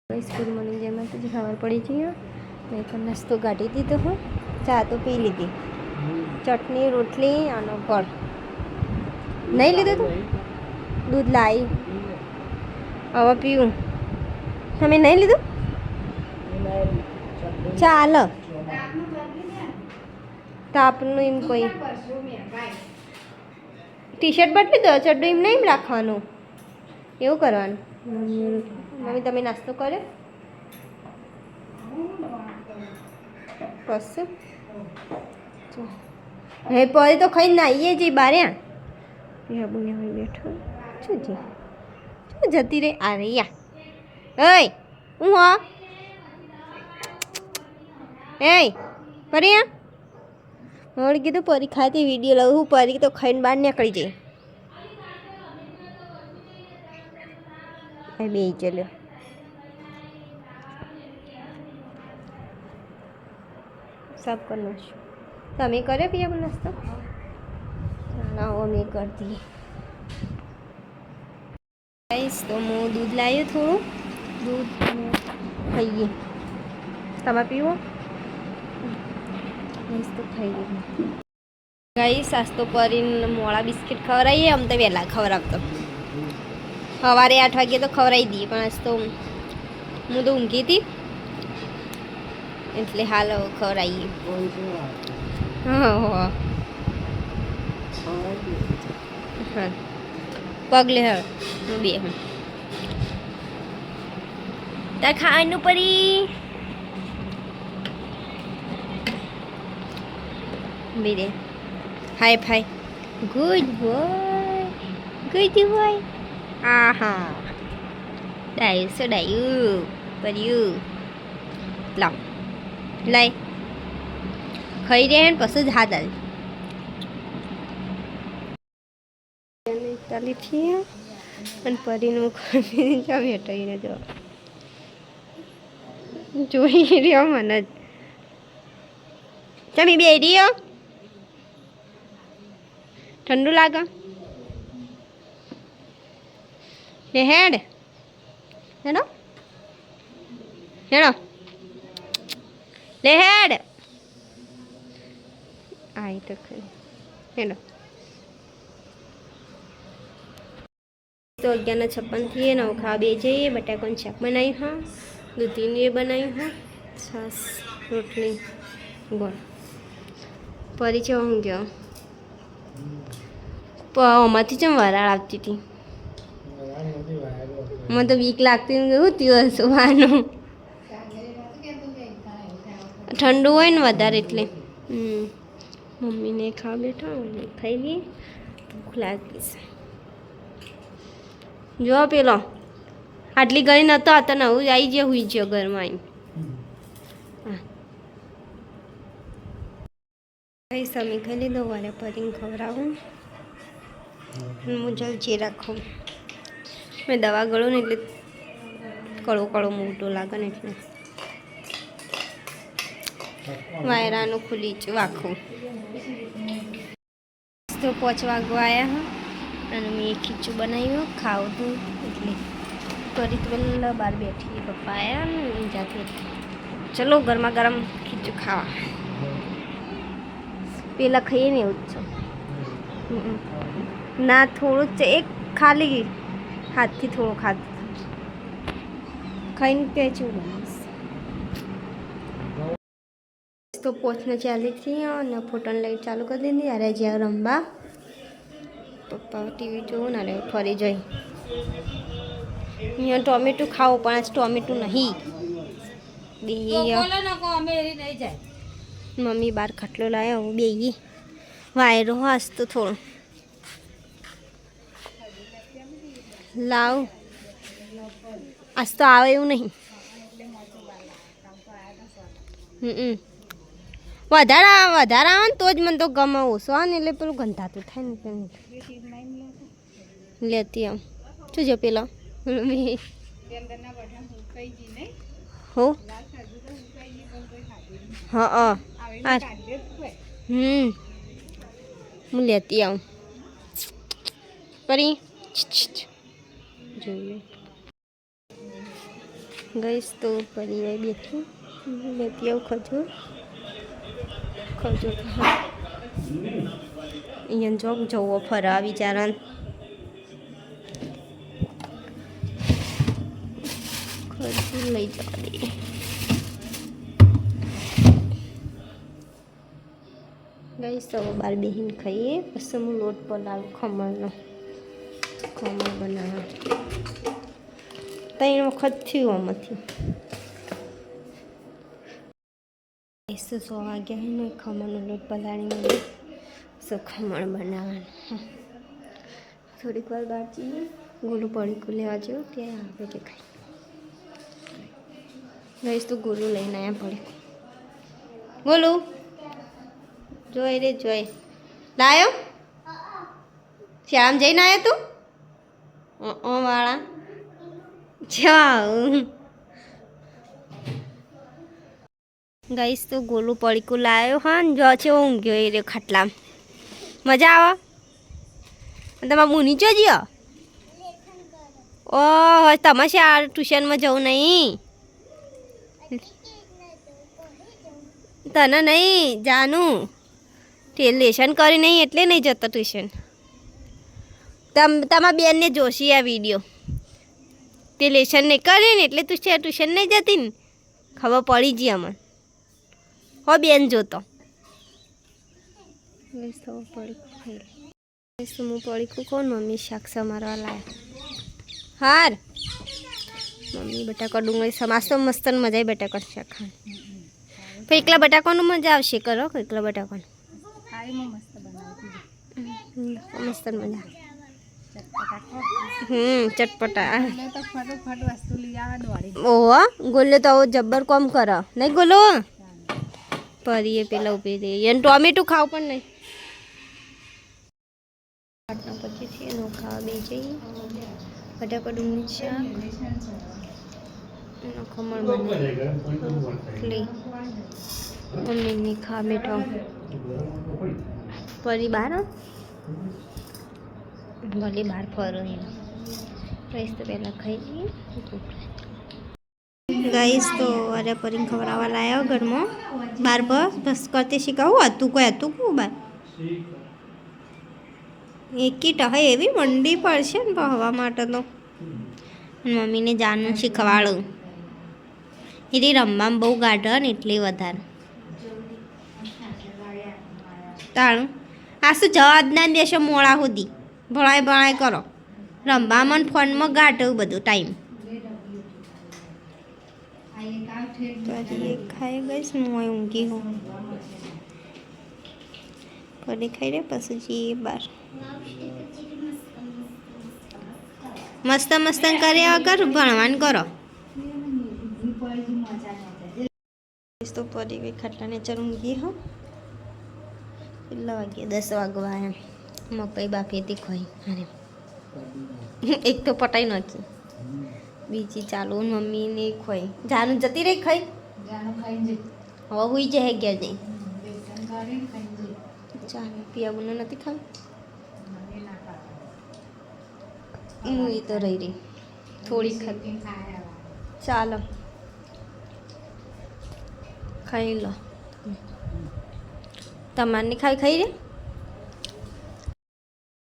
Good morning जय माता जी। खबर पड़ी थी मैं तो नास्तो काढ़ी दीधो हूँ। चा तो पी लीधी, चटनी रोटली आनो फल नहीं लीधो तो दूध लाई हवा पीऊँ हमें नहीं लीधो चाल तापनु एम कोई टी शर्ट बदली दो चड्डू एम नहीं राखवानुं एवुं करवानुं। मम्मी तमे नास्तो कर्यो कशुं हे परे तो खाई नाईए जी बारे बैठो छू जी छू जती रे आ रही ओय हूँ ए परी मोड़ी कीधुं परी खाती विडियो लऊँ परी तो खाई बाहर निकली जाए बे चलो सब कर लो तमें करे पिया नास्तो चलो अमे कर दिए गाइस। तो मैं दूध लायो थोड़ू दूध खाइए तमे पीवो तो खाइए गाइस। आज तो परी मोड़ा बिस्किट खवराइए अम तो वेला खवरावतो सवारे 8 वागे तो खवराई दिए पण आज तो हूँ तो ऊँघी थी એટલે હાલ ખવરાઈએ હા પગલે હળ હું બે હું તાર ખાવાનું પડી બે દે હાય ફાય ગુડ બોય આહા ડાયું સો ડાયું પડ્યું લાવ लाई खाई रहे हैं पसंद हाथ चाली थी परी भेटाई जो જોઈ રહ્યો મને તમે બે રહ્યો ઠંડુ લાગે લે હેડ હેડો હેડો ले हेड आई तो खरी हेलो तो 11:56 थी नव खा बे जाइए बटाकान शाक बनाई हाँ दूधी बनाई हाँ छास रोटली गोल परी चो हूँ गयो अमाथी चम वराळ आवती थी मैं तो बीक लागती सुबह ठंडू हो ने वधारे एटले मम्मी ने खा बैठा खाई लिए भूख लागी जो पेलो आटली गई नतो आता ने हूँ आई जे हुई गयो घर में आई समी खाई लीधो वाले परी खवरावू हूँ जल्दी राखू मैं दवा गळू ने एटले कड़ो कड़ो मोटो लागे ने एटले वायरानु खुली वाखू तो 5 वागवा आया हाँ અને મેં ખીચું બનાવ્યું ખાવું હતું એટલે કરી તો પહેલાં બહાર બેઠી પપ્પા આવ્યા ને જાતે ચલો ગરમા ગરમ ખીચું ખાવા પેલા ખાઈએ ને એવું જ છે ના થોડું જ એક ખાલી હાથથી થોડું ખાધું ખાઈને પેચું બનાવીશ तो पोछने चाली थी और फोटो लाइट चालू कर दी अरे ज्या रंबा पप्पा टीवी जो ना फरी जाए यहाँ टोमेटो खाओ पर आज टोमेटो नहीं मम्मी बार खटलो लाया वो बे वायरो आज तो थोड़ा लाओ आज तो आवे એવું नहीं વધારે આવે ને તો જ મને તો ગમે ઓછો આવે ને એટલે પેલું ગંધાતું થાય ને લેતી આમ શું છે પેલો હો હા હું લેતી આવું પરી જોઈએ ગઈશ તો પરી આવી બેઠી લેતી આવું ખજૂર ખજૂર અહીંયા જોગ જવો ફરવા વિચારણ ખજૂર લઈ જવા દઈએ ગઈશ તો બાર બેહીને ખાઈએ પછી હું લોટ પલાવું ખમણનો ખમણ બનાવવા 3 વખત થયું આમાંથી 100 વાગ્યા એનો ખમણનો લોટ પલાળીને ખમણ બનાવવાનું થોડીક વાર બહાર જઈએ ગોલું પડીકું લેવા જેવું ત્યાં આવે કે ખાઈ ગઈશ તો ગોલું લઈને આવ્યા પડીકું ગોલું જોઈ રે જોઈ લાયો શ્યામ જઈને આવ્યો તું ઓ વાળા જાઉં ગઈશ તો ગોલું પડીકું લાવ્યો હા ને જો છે ઊંઘ્યો એ રે ખાટલામાં મજા આવે તમારે મુની ચો જ્યો ઓહ તમે શા ટ્યુશનમાં જવું નહીં તને નહીં જાનું તે લેશન કરી નહીં એટલે નહીં જતો ટ્યુશન તમારા બેનને જોશી આ વિડીયો તે લેશન નહીં કરે ને એટલે તું ટ્યુશન નહીં જતી ને ખબર પડી ગઈ અમને હો બેન જોતો હું પડીકું કોણ મમ્મી શાક સમારવા લાયા હાર મમ્મી બટાકા ડુંગળી સમાસ તો મસ્ત મજા આવી બટાકા શાક ખાવાની પણ એકલા બટાકાનું મજા આવશે કરો એકલા બટાકાનું મસ્ત મજા ચટપટા ઓહો ગોલે તો જબ્બર કોમ કર નહીં ગોલો પરીએ પેલા ઉભી રહી એને ટોમેટું ખાવ પણ નહીં પછી છે એનું ખાવા બે જઈએ બટાકા ડુંગળી શાક એનો ખમણ બનાવી મમ્મીની ખા બેઠો પરી બહાર ભલે બહાર ફરો એમ રહીશ તો પહેલાં ખાઈ લઈએ ગાઈશ તો અરે પરીને ખવડાવવા લાવ્યો ઘરમાં બાર બસ કરતી શીખાવું હતું કોઈ હતું કહું બાર એકી ટહે એવી મંડી પડશે ને હવા માટે તો મમ્મીને જાનું શીખવાડું એની રમવામાં બહુ ગાઢ ને એટલે વધારે તાણું આ શું જવા જ ના દેશો મોડા સુધી ભણાય કરો રમવામાં ફોનમાં ગાઢ બધું ટાઈમ ખાઈ ગઈશ હું ઊંઘી હું ફરી ખાઈ રે પછી જઈએ બહાર મસ્ત કર્યા વગર ભણવાનું કરો તો પરી ગઈ ખાટલાને ચાલ ઊંઘી હો કેટલા વાગે 10 વાગવા એમ મકાઈ બાફી હતી ખોઈ અરે એક તો પટાઈ નાખી બીજી ચાલુ મમ્મીને ખોઈ જાનું જતી રહી ખાઈ હવે હુઈ જાય ગયા જઈ ચાલ પિયાબુને નથી ખાવી હું એ તો રહી થોડી ખાધી ચાલો ખાઈ લો તમારની ખાઈ રે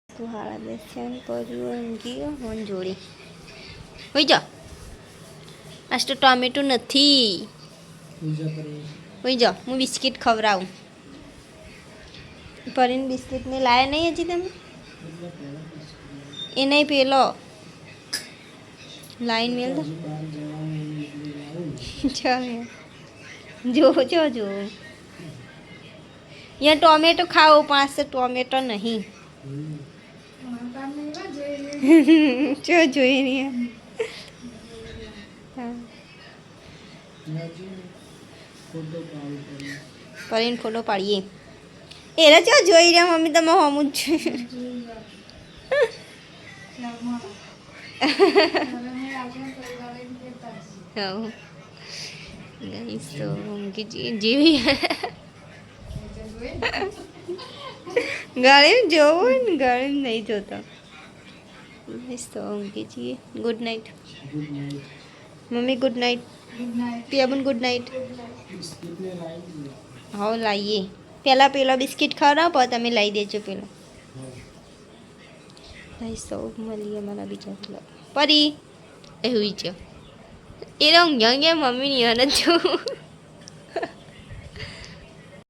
તું હાડા બેસ્યા કર્યું ઊંઘી હોન જોડી હોઈ જા આજ તો ટોમેટો નથી હોઈ જા હું બિસ્કિટ ખવડાવું પરીને બિસ્કિટને લાયા નહીં હજી તમે એ નહીં પેલો લાઈન મેલ દો ચાલ જો यहाँ टोमेटो खाओ 5 से टोमेटो नहीं जो જોઈ નહીં પરીને ફોટો પાડીએ એરા ચો જોઈ રહ્યા મમ્મી તમે હમું જ ગાઈસ તો ઊંઘી જેવી ગાડી જોવું ને ગાડી નહીં જોતો ગાઈસ તો ઊંઘી જઈએ ગુડ નાઇટ મમ્મી ગુડ નાઇટ. પિયાબુન ગુડ નાઇટ. હા લાવીએ. પહેલાં પેલો બિસ્કિટ ખવડાવો પછી તમે લઈ દેજો પેલો. ભાઈ સૌ મળીએ અમારા બીજા પેલા પરી એવું છે એ ઊંઘ્યા ગયા મમ્મીની અને જો